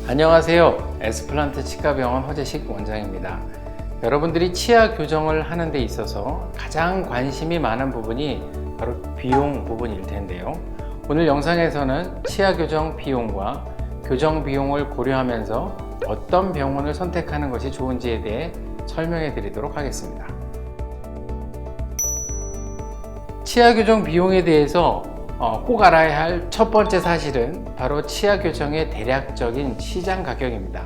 안녕하세요. 에스플란트 치과병원 허재식 원장입니다. 여러분들이 치아 교정을 하는 데 있어서 가장 관심이 많은 부분이 바로 비용 부분일 텐데요. 오늘 영상에서는 치아 교정 비용과 교정 비용을 고려하면서 어떤 병원을 선택하는 것이 좋은지에 대해 설명해 드리도록 하겠습니다. 치아 교정 비용에 대해서 꼭 알아야 할 첫 번째 사실은 바로 치아 교정의 대략적인 시장 가격입니다.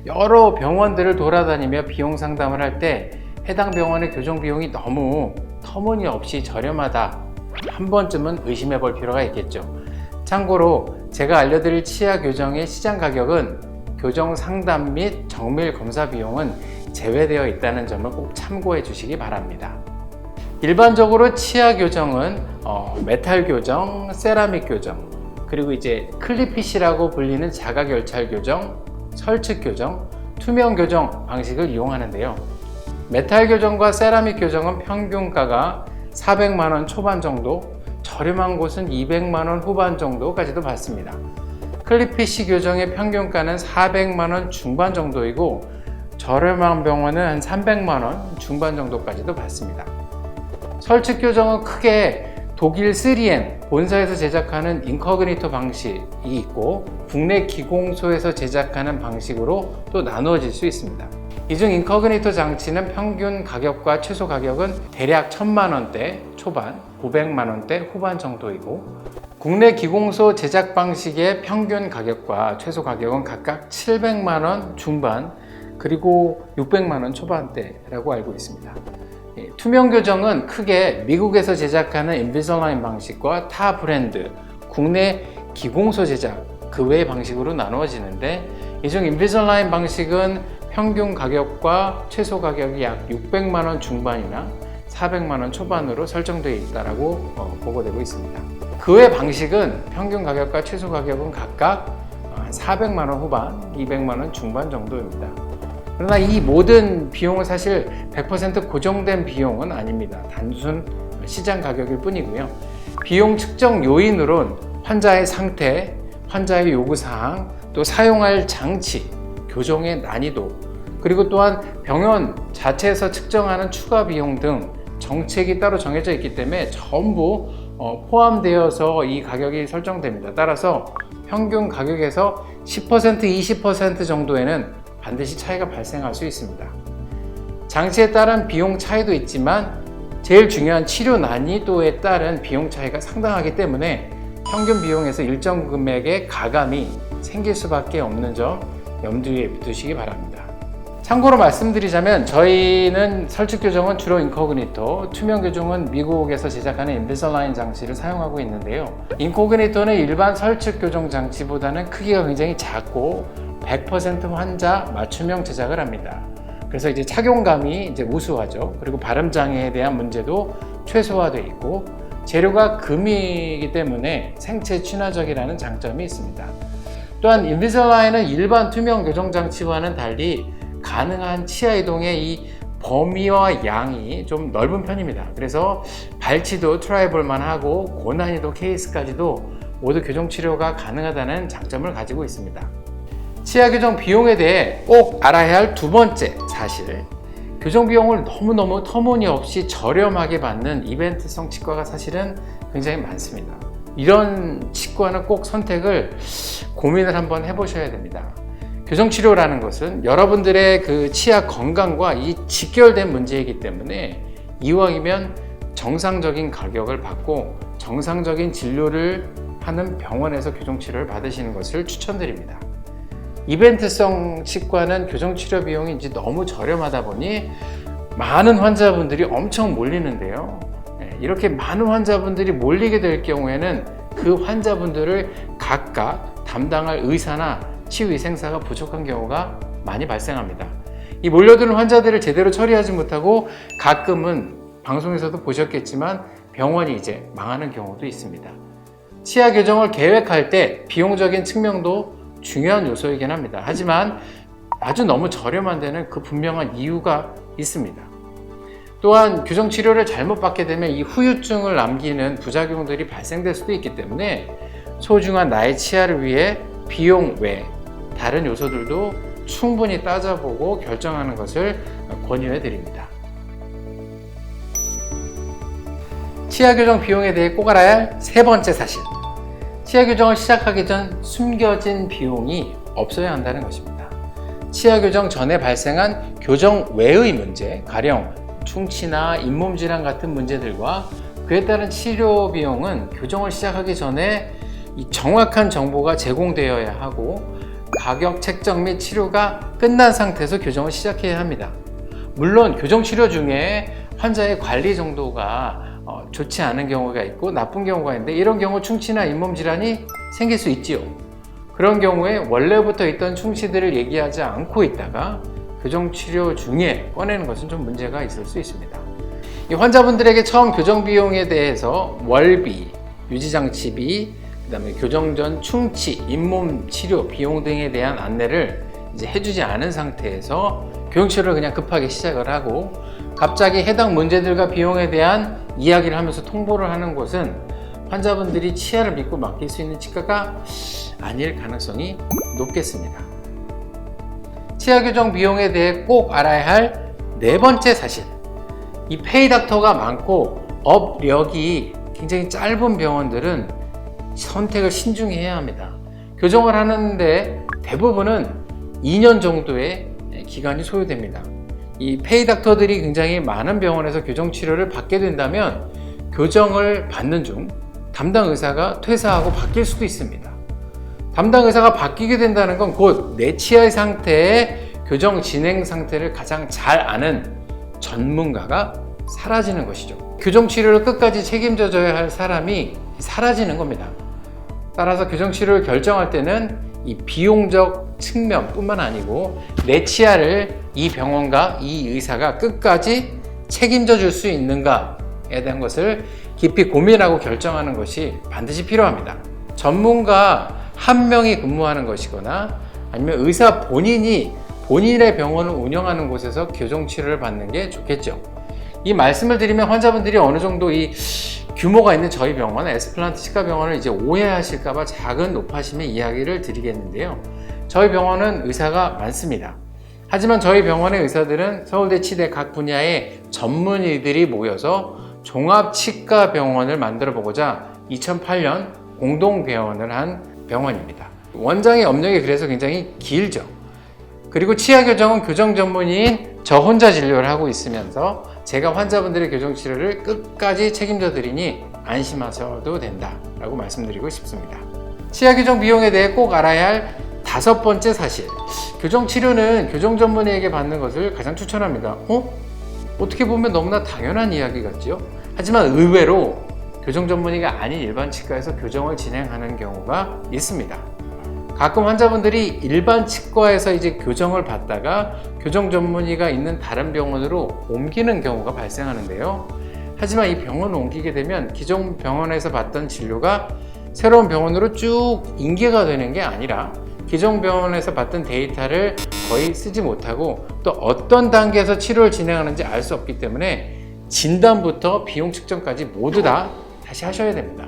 여러 병원들을 돌아다니며 비용 상담을 할 때 해당 병원의 교정 비용이 너무 터무니없이 저렴하다, 한 번쯤은 의심해 볼 필요가 있겠죠. 참고로 제가 알려드릴 치아 교정의 시장 가격은 교정 상담 및 정밀 검사 비용은 제외되어 있다는 점을 꼭 참고해 주시기 바랍니다. 일반적으로 치아 교정은 메탈 교정, 세라믹 교정, 그리고 이제 클리핏이라고 불리는 자가결찰 교정, 설측 교정, 투명 교정 방식을 이용하는데요. 메탈 교정과 세라믹 교정은 평균가가 400만원 초반 정도, 저렴한 곳은 200만원 후반 정도까지도 받습니다. 클리핏 교정의 평균가는 400만원 중반 정도이고, 저렴한 병원은 한 300만원 중반 정도까지도 받습니다. 설측 교정은 크게 독일 3M 본사에서 제작하는 인커그니토 방식이 있고, 국내 기공소에서 제작하는 방식으로 또 나누어질 수 있습니다. 이 중 인커그니토 장치는 평균 가격과 최소 가격은 대략 1000만원대 초반, 900만원대 후반 정도이고, 국내 기공소 제작 방식의 평균 가격과 최소 가격은 각각 700만원 중반, 그리고 600만원 초반대라고 알고 있습니다. 투명 교정은 크게 미국에서 제작하는 인비설라인 방식과 타 브랜드, 국내 기공소 제작, 그 외의 방식으로 나누어지는데, 이 중 인비설라인 방식은 평균 가격과 최소 가격이 약 600만원 중반이나 400만원 초반으로 설정되어 있다고 보고되고 있습니다. 그 외 방식은 평균 가격과 최소 가격은 각각 400만원 후반, 200만원 중반 정도입니다. 그러나 이 모든 비용은 사실 100% 고정된 비용은 아닙니다. 단순 시장 가격일 뿐이고요. 비용 측정 요인으론 환자의 상태, 환자의 요구사항, 또 사용할 장치, 교정의 난이도, 그리고 또한 병원 자체에서 측정하는 추가 비용 등 정책이 따로 정해져 있기 때문에 전부 포함되어서 이 가격이 설정됩니다. 따라서 평균 가격에서 10%, 20% 정도에는 반드시 차이가 발생할 수 있습니다. 장치에 따른 비용 차이도 있지만 제일 중요한 치료 난이도에 따른 비용 차이가 상당하기 때문에 평균 비용에서 일정 금액의 가감이 생길 수밖에 없는 점 염두에 두시기 바랍니다. 참고로 말씀드리자면 저희는 설측 교정은 주로 인코그니토, 투명 교정은 미국에서 제작하는 인비설라인 장치를 사용하고 있는데요. 인코그니토는 일반 설측 교정 장치보다는 크기가 굉장히 작고 100% 환자 맞춤형 제작을 합니다. 그래서 이제 착용감이 이제 우수하죠. 그리고 발음 장애에 대한 문제도 최소화되어 있고, 재료가 금이기 때문에 생체 친화적이라는 장점이 있습니다. 또한 인비설라인은 일반 투명 교정 장치와는 달리 가능한 치아 이동의 이 범위와 양이 좀 넓은 편입니다. 그래서 발치도 트라이볼만 하고 고난이도 케이스까지도 모두 교정 치료가 가능하다는 장점을 가지고 있습니다. 치아 교정 비용에 대해 꼭 알아야 할 두 번째 사실, 교정 비용을 너무너무 터무니없이 저렴하게 받는 이벤트성 치과가 사실은 굉장히 많습니다. 이런 치과는 꼭 선택을 고민을 한번 해보셔야 됩니다. 교정치료라는 것은 여러분들의 그 치아 건강과 이 직결된 문제이기 때문에 이왕이면 정상적인 가격을 받고 정상적인 진료를 하는 병원에서 교정치료를 받으시는 것을 추천드립니다. 이벤트성 치과는 교정치료 비용이 이제 너무 저렴하다 보니 많은 환자분들이 엄청 몰리는데요. 이렇게 많은 환자분들이 몰리게 될 경우에는 그 환자분들을 각각 담당할 의사나 치유위생사가 부족한 경우가 많이 발생합니다. 이 몰려드는 환자들을 제대로 처리하지 못하고 가끔은 방송에서도 보셨겠지만 병원이 이제 망하는 경우도 있습니다. 치아 교정을 계획할 때 비용적인 측면도 중요한 요소이긴 합니다. 하지만 아주 너무 저렴한 데는 그 분명한 이유가 있습니다. 또한 교정치료를 잘못 받게 되면 이 후유증을 남기는 부작용들이 발생될 수도 있기 때문에 소중한 나의 치아를 위해 비용 외 다른 요소들도 충분히 따져보고 결정하는 것을 권유해 드립니다. 치아 교정 비용에 대해 꼭 알아야 할 세 번째 사실. 치아 교정을 시작하기 전 숨겨진 비용이 없어야 한다는 것입니다. 치아 교정 전에 발생한 교정 외의 문제, 가령 충치나 잇몸 질환 같은 문제들과 그에 따른 치료 비용은 교정을 시작하기 전에 이 정확한 정보가 제공되어야 하고 가격 책정 및 치료가 끝난 상태에서 교정을 시작해야 합니다. 물론 교정 치료 중에 환자의 관리 정도가 좋지 않은 경우가 있고 나쁜 경우가 있는데, 이런 경우 충치나 잇몸 질환이 생길 수 있지요. 그런 경우에 원래부터 있던 충치들을 얘기하지 않고 있다가 교정 치료 중에 꺼내는 것은 좀 문제가 있을 수 있습니다. 이 환자분들에게 처음 교정 비용에 대해서 월비, 유지장치비, 그다음에 교정 전 충치, 잇몸 치료 비용 등에 대한 안내를 이제 해주지 않은 상태에서 교정 치료를 그냥 급하게 시작을 하고 갑자기 해당 문제들과 비용에 대한 이야기를 하면서 통보를 하는 것은 환자분들이 치아를 믿고 맡길 수 있는 치과가 아닐 가능성이 높겠습니다. 치아 교정 비용에 대해 꼭 알아야 할 네 번째 사실. 이 페이닥터가 많고 업력이 굉장히 짧은 병원들은 선택을 신중히 해야 합니다. 교정을 하는데 대부분은 2년 정도의 기간이 소요됩니다. 이 페이닥터들이 굉장히 많은 병원에서 교정 치료를 받게 된다면 교정을 받는 중 담당 의사가 퇴사하고 바뀔 수도 있습니다. 담당 의사가 바뀌게 된다는 건 곧 내 치아의 상태의 교정 진행 상태를 가장 잘 아는 전문가가 사라지는 것이죠. 교정 치료를 끝까지 책임져줘야 할 사람이 사라지는 겁니다. 따라서 교정 치료를 결정할 때는 이 비용적 측면뿐만 아니고 내 치아를 이 병원과 이 의사가 끝까지 책임져 줄 수 있는가에 대한 것을 깊이 고민하고 결정하는 것이 반드시 필요합니다. 전문가 한 명이 근무하는 것이거나 아니면 의사 본인이 본인의 병원을 운영하는 곳에서 교정 치료를 받는 게 좋겠죠. 이 말씀을 드리면 환자분들이 어느 정도 이 규모가 있는 저희 병원, 에스플란트 치과병원을 이제 오해하실까봐 작은 높아심의 이야기를 드리겠는데요. 저희 병원은 의사가 많습니다. 하지만 저희 병원의 의사들은 서울대 치대 각 분야의 전문의들이 모여서 종합치과병원을 만들어 보고자 2008년 공동개원을 한 병원입니다. 원장의 업력이 그래서 굉장히 길죠. 그리고 치아 교정은 교정 전문의인 저 혼자 진료를 하고 있으면서 제가 환자분들의 교정 치료를 끝까지 책임져 드리니 안심하셔도 된다라고 말씀드리고 싶습니다. 치아 교정 비용에 대해 꼭 알아야 할 다섯 번째 사실. 교정 치료는 교정 전문의에게 받는 것을 가장 추천합니다. 어떻게 보면 너무나 당연한 이야기 같죠? 하지만 의외로 교정 전문의가 아닌 일반 치과에서 교정을 진행하는 경우가 있습니다. 가끔 환자분들이 일반 치과에서 이제 교정을 받다가 교정 전문의가 있는 다른 병원으로 옮기는 경우가 발생하는데요. 하지만 이 병원을 옮기게 되면 기존 병원에서 받던 진료가 새로운 병원으로 쭉 인계가 되는 게 아니라 기존 병원에서 받던 데이터를 거의 쓰지 못하고 또 어떤 단계에서 치료를 진행하는지 알 수 없기 때문에 진단부터 비용 측정까지 모두 다 다시 하셔야 됩니다.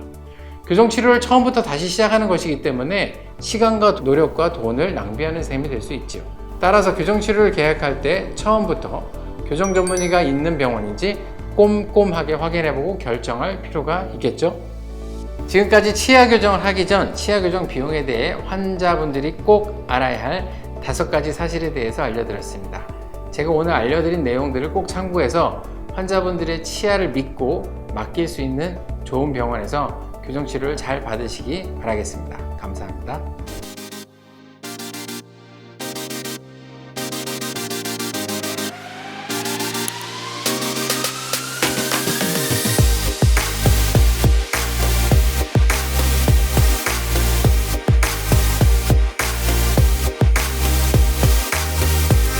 교정 치료를 처음부터 다시 시작하는 것이기 때문에 시간과 노력과 돈을 낭비하는 셈이 될 수 있죠. 따라서 교정 치료를 계획할 때 처음부터 교정 전문의가 있는 병원인지 꼼꼼하게 확인해보고 결정할 필요가 있겠죠. 지금까지 치아 교정을 하기 전 치아 교정 비용에 대해 환자분들이 꼭 알아야 할 5가지 사실에 대해서 알려드렸습니다. 제가 오늘 알려드린 내용들을 꼭 참고해서 환자분들의 치아를 믿고 맡길 수 있는 좋은 병원에서 교정 치료를 잘 받으시기 바라겠습니다. 감사합니다.